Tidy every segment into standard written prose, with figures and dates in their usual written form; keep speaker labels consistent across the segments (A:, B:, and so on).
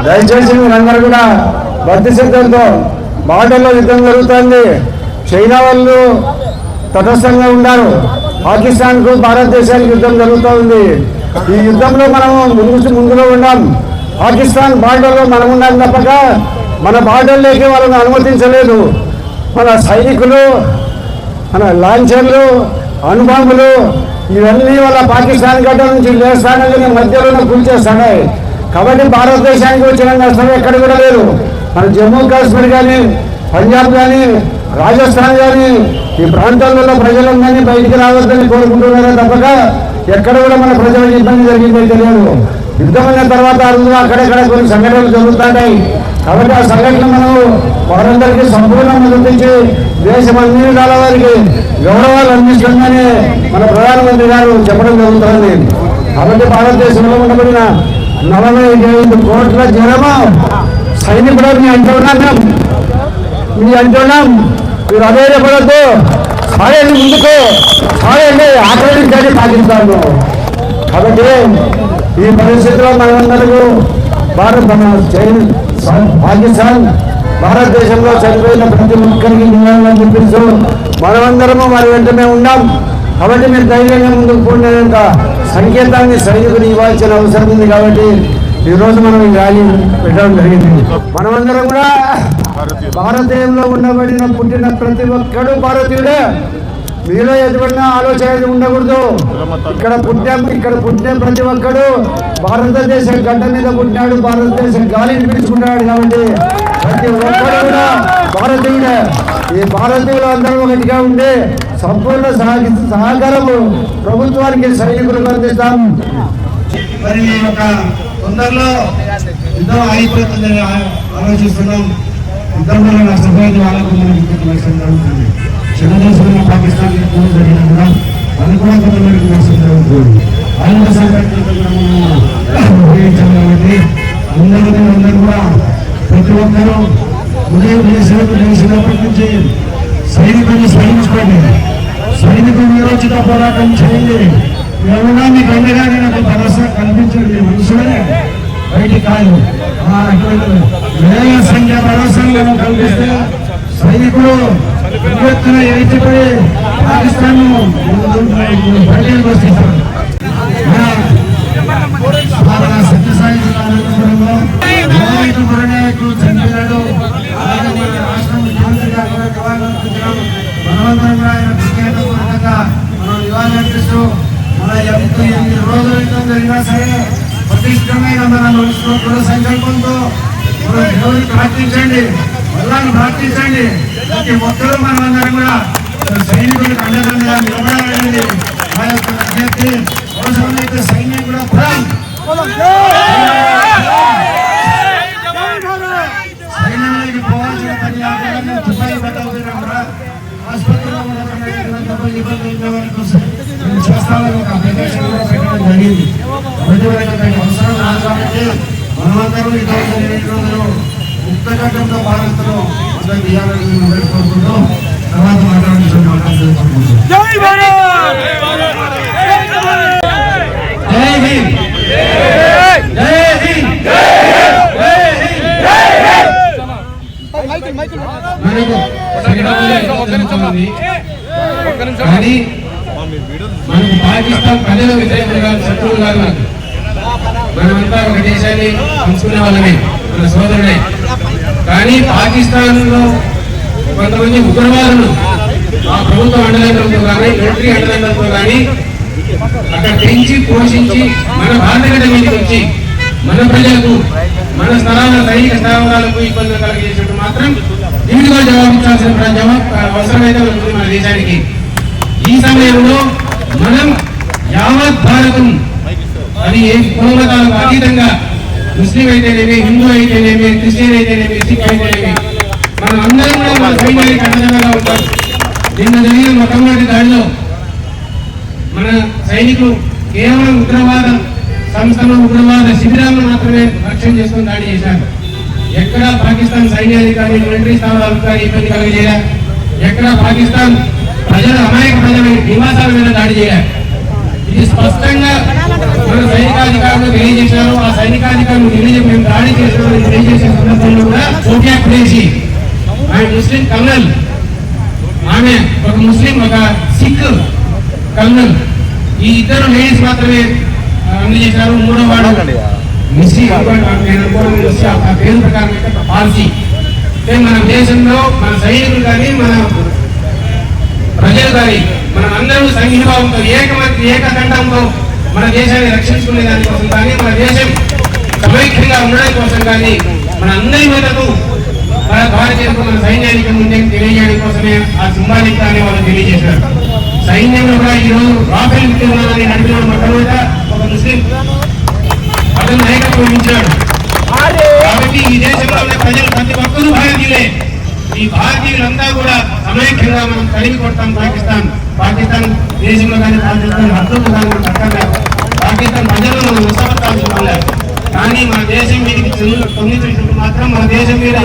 A: దయచేసి మీరందరూ కూడా భక్తి సిద్ధంతో బార్డర్లో యుద్ధం జరుగుతోంది. చైనా వాళ్ళు తటస్థంగా ఉన్నారు. పాకిస్తాన్కు భారతదేశానికి యుద్ధం జరుగుతూ ఉంది. ఈ యుద్ధంలో మనం ముందులో ఉన్నాం. పాకిస్తాన్ బార్డర్లో మనం ఉన్నాం తప్పక మన బార్డర్లోకి వాళ్ళని అనుమతించలేదు. మన సైనికులు, మన లాంచర్లు, అణుబాంబులు ఇవన్నీ వాళ్ళ పాకిస్తాన్ గడ్డ నుంచి లేస్తానని మధ్యలోనే కూల్చేస్తాయి. కాబట్టి భారతదేశానికి వచ్చిన నష్టం ఎక్కడ కూడా లేదు. మన జమ్మూ కాశ్మీర్ కానీ, పంజాబ్ కానీ, రాజస్థాన్ కానీ ఈ ప్రాంతాల్లో ప్రజలందరినీ బయటికి రావద్దని కోరుకుంటున్నారే తప్పక ఎక్కడ కూడా మన ప్రజలకు ఇబ్బంది జరిగిందో తెలియదు. యుద్ధమైన తర్వాత అక్కడెక్కడ కొన్ని సంఘటనలు జరుగుతుంటాయి. కాబట్టి ఆ సంఘటన మనం వారందరికీ సంపూర్ణ మద్దతించి దేశం అన్ని విధాల వారికి గౌరవాలు అందిస్తుందని మన ప్రధానమంత్రి గారు చెప్పడం జరుగుతుంది. కాబట్టి భారతదేశంలో ఉండబడిన 45 కోట్ల జనము సైనికులని అంటున్నాం. మీరు అధైర్యపడద్దు, సాయండి, ముందుకు సాయండి, ఆక్రమించండి పాకిస్తాన్. కాబట్టి ఈ పరిస్థితిలో మనమందరూ పాకిస్తాన్ భారతదేశంలో చనిపోయిన ప్రతి ఒక్కరికి నివాళులని చెప్పిస్తూ మనమందరము వారి వెంటనే ఉన్నాం. కాబట్టి మీరు ధైర్యంగా ముందుకు పోయినంత సంకేతాన్ని సైనికులు ఇవ్వాల్సిన అవసరం ఉంది. కాబట్టి ఈరోజు మనం ఈ ర్యాలీ పెట్టడం జరిగింది. మనమందరం కూడా భారతీయంలో పుట్టిన ప్రతి ఒక్కడు భారతీయుడే. మీలో ఎటువంటి ఆలోచన ఉండకూడదు. ఇక్కడ పుట్టిన ప్రతి ఒక్కడు భారతదేశ గడ్డ మీద పుట్టినాడు, భారతదేశ గాలిని పిలుచుకుంటాడు. కాబట్టి ప్రతి ఒక్కడు కూడా భారతీయుడే. ఈ భారతీయులు అందరూ ఒకటిగా ఉండి సంపూర్ణ సహకారము ప్రభుత్వానికి సైనికులకు అందిస్తాం.
B: మరి ఒక తొందరలో యుద్ధం అయిపోతుందని ఆలోచిస్తున్నాం. యుద్ధంలో నష్టపోయింది వాళ్ళకు మనకి నష్టం జరుగుతుంది. చిన్న దేశంలో పాకిస్తాన్ జరిగిన కూడా అది కూడా కొంతమందికి నష్టం జరుగుతుంది. ఆయుధ సంఘటనలు ఉపయోగించాలి. కాబట్టి అందరూ కూడా ప్రతి ఒక్కరూ ఉదయం చేసినప్పటి నుంచి సైనికుల్ని సహించుకోండి. సైనికులు నిరోచిత పోరాటం చేయండి. ఎవరైనా మీకు అండగానే నాకు భరోసా కల్పించండి. మనుషులే బయటికి కాదు. వేల సంఖ్య భరోసాలను కల్పిస్తే సైనికులు ఎత్తున ఎత్తిపోయి పాకిస్తాన్ బయటకు వస్తారు. సత్యసాయి జిల్లా అనంతపురంలో చనిపోయాడు. అలాగే మన రాష్ట్ర ముఖ్యమంత్రి గారు మనమందరం ఆయన విజ్ఞాపూర్వకంగా మనం నివాళులర్పిస్తూ మన 8 రోజుల యుద్ధం జరిగినా సరే ప్రతిష్టమైన మన దృఢ సంకల్పంతో దేవుడిని ప్రార్థించండి, వల్లాన్ని ప్రార్థించండి. ప్రతి ఒక్కరూ మనమందరం కూడా సైనికులకు అండదండగా నిలబడాలండి. ఆ యొక్క విజ్ఞప్తి అవసరమైతే సైన్యం కూడా సైన్యంలోకి పోవాల్సిన పని తుపాయి పెట్టాల్సిన కూడా ఆసుపత్రిలో చేస్తామని ఒక అప్లికేషన్ పెట్టడం జరిగింది. అవసరం కాదు. కాబట్టి మనమందరూ ఈ రోజులు ముక్తఘట్టంతో భారత్లో అందరూ తీయాలని కోరుకుంటూ తర్వాత మాట్లాడుతున్నాం. కానీ మనకు పాకిస్తాన్ ప్రజల వ్యతిరేకంగా శత్రువులు కాదు. మనమంతా ఒక దేశాన్ని పంచుకునే వాళ్ళమే, మన సోదరుడే. కానీ పాకిస్తాన్ లో కొంతమంది ఉగ్రవాదులు ఆ ప్రభుత్వ అండదండలతో కానీ మిలిటరీ అండదండలతో కానీ అక్కడ పెంచి పోషించి మన భారతగడ్డ మీదకి వచ్చి మన ప్రజలకు మన స్థలాల సైనిక స్థావరాలకు ఇబ్బందులు కలిగజేసినట్టు మాత్రం దీనిగా జవాబించాల్సిన అవసరమైతే ఉంటుంది మన దేశానికి. ఈ సమయంలో మనం యావత్ భారతం అది ఏ కులమతాలకు అతీతంగా ముస్లిం అయితేనేమి, హిందూ అయితేనేమి, క్రిస్టియన్ అయితేనేమి, సిక్ అయితేనేమి మనం అందరం కూడా మన సైన్యానికి అండదండగా ఉంటాం. నిన్న జరిగిన మొట్టమొదటి దాడిలో మన సైనికులు కేవలం ఉగ్రవాద సంస్థలు ఉగ్రవాద శిబిరాలను మాత్రమే రక్షణ చేసుకుని దాడి చేశారు. ఎక్కడ పాకిస్తాన్ సైన్యాధికారి మిలిటరీ స్థావరాలకు కానీ ఇబ్బంది కలిగజేయా, ఎక్కడ పాకిస్తాన్ అమాయక ప్రజల నివాసాల మీద దాడి చేయాలి. ఇది స్పష్టంగా మన సైనికాధికారులు తెలియజేశారు. ఆ సైనికాధికారులు మేము దాడి చేసిన తెలియజేసే సందర్భంలో కూడా సోఫియా ఖురేషి ఆయన ముస్లిం కల్నల్, ఆమె ఒక ముస్లిం ఒక సిక్ కల్నల్, ఈ ఇద్దరు లేడీస్ మాత్రమే అందజేశారు. మూడో వాడు మిస్సి ఆ పేరు ప్రకారం పార్సీ. మన దేశంలో మన సైనికులు కానీ మన ప్రజలు కానీ మనం అందరూ సంఘీభావంతో ఏకకంఠంతో మన దేశాన్ని రక్షించుకునే దానికోసం కానీ మన దేశం సమైక్యంగా ఉండడం కోసం కానీ మన అందరి మీదకు మన భారతీయులకు మన సైన్యానికి ముందే తెలియజేయడం కోసమే ఆ సింబాలిక్ అనే వాళ్ళు తెలియజేశారు. సైన్యంలో కూడా ఈరోజు రాఫెల్ విమానాన్ని నడిపిన మొట్టమొదట ఒక ముస్లిం అతను నాయకత్వం వహించాడు. కాబట్టి ఈ దేశంలో ఉన్న ప్రజలు ప్రతి ఒక్కరూ భారతీయులే. ఈ భారతీయులంతా కూడా సమైక్యంగా మనం కలిగి కొడతాం. పాకిస్తాన్ దేశంలో కానీ పాకిస్తాన్ హద్దులు కానీ చక్కగా పాకిస్తాన్ ప్రజలు మనం విశాఖపట్టాల్సిన కానీ మన దేశం మీదకి తొమ్మిది మాత్రం మన దేశం మీద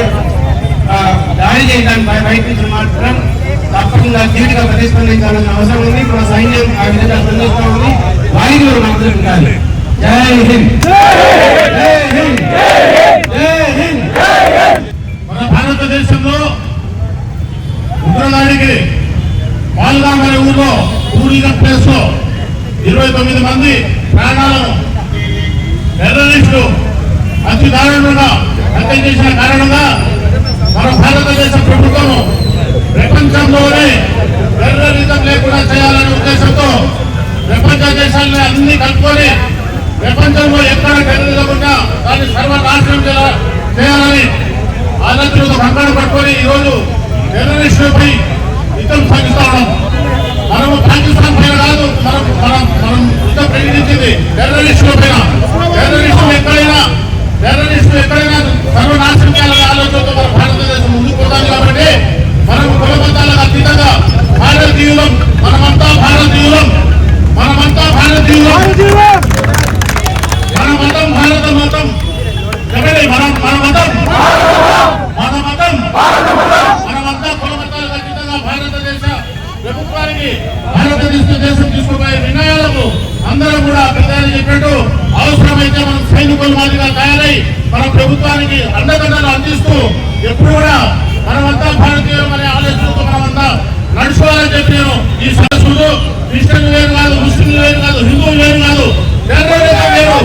B: దాడి చేయడానికి ప్రయత్నించిన మాత్రం తప్పకుండా ధీటుగా ప్రతిస్పందించాల్సిన అవసరం ఉంది. మన సైన్యం ఆ విధంగా స్పందిస్తూ ఉంది. వారికి మనం అర్థం కాదు. జై హింద్.
C: మన భారతదేశంలో ఉగ్రదాడికి పాల్గాం అనే ఊళ్ళో టూరిజం ప్లేస్ లో 29 మంది ప్రాణాలను టెర్రరిస్టులు అతి దారుణంగా హత్య చేసిన కారణంగా మన భారతదేశ ప్రభుత్వం ప్రపంచంలోనే టెర్రరిజం లేకుండా చేయాలనే ఉద్దేశంతో ప్రపంచ దేశాలను అన్ని కలుపుకొని ప్రపంచంలో ఎక్కడ టెర్రరిజం ఉన్నా దాన్ని సర్వనాశనం చేయాలని ఆలోచనతో కంకణ పట్టుకొని ఈరోజు టెర్రరిస్టులపై యుద్ధం సాగిస్తా ఉన్నాం. మనము పాకిస్తాన్ పైన కాదు, మనం యుద్ధం ప్రకటించింది టెర్రరిస్టుల పైన. టెర్రరిస్టులు ఎక్కడైనా సర్వనాశనం చేయాలనే ఆలోచనతో మన భారతదేశం ముందుకు పోతాం. కాబట్టి మనం కులమతాలకు అతీతంగా భారతీయులం, మనమంతా భారతీయులం, మన మతం భారత మతం. మనమంతా కులమతాలకు అతీతంగా భారతదేశ ప్రభుత్వానికి భారతదేశం తీసుకోబోయే నిర్ణయాలకు అందరూ కూడా పెద్దలు చెప్పినట్టు అవసరమైతే మనం సైనికుల మాదిరిగా తయారై మన ప్రభుత్వానికి అండదండలు అందిస్తూ ఎప్పుడు కూడా మనమంతా భారతీయులు అనే ఆలోచనతో మనమంతా నడుచుకోవాలని చెప్పి నేను ఈ సదస్సులు క్రిస్టియన్ వేరు కాదు, ముస్లింలు వేరు కాదు, హిందువులు వేరు కాదు, టెర్రరిజం వేరు.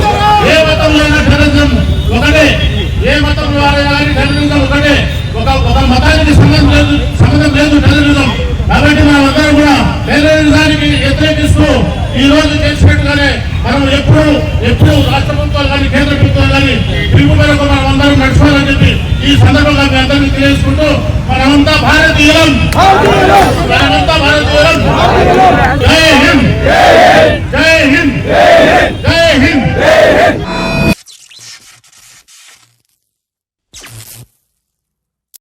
C: ఏ మతంలో అయినా టెర్రరిజం ఒకటే, ఏ మతంలో అయినా టెర్రరిజం ఒకటే. ఒక మతానికి సంబంధం లేదు టెర్రరిజం. కాబట్టి మనమందరం కూడా టెర్రరిజానికి వ్యతిరేకిస్తూ ఈ రోజు చేసినట్టుగానే మనం ఎప్పుడు రాష్ట్ర ప్రభుత్వాలు కానీ కేంద్ర ప్రభుత్వాలు కానీ పిలుపు మేరకు మనం అందరం నడుచుకోవాలని చెప్పి ఈ సందర్భంగా మీ అందరినీ తెలియజేసుకుంటూ మనమంతా భారతీయులం. జై హింద్, జై హింద్, జై హింద్.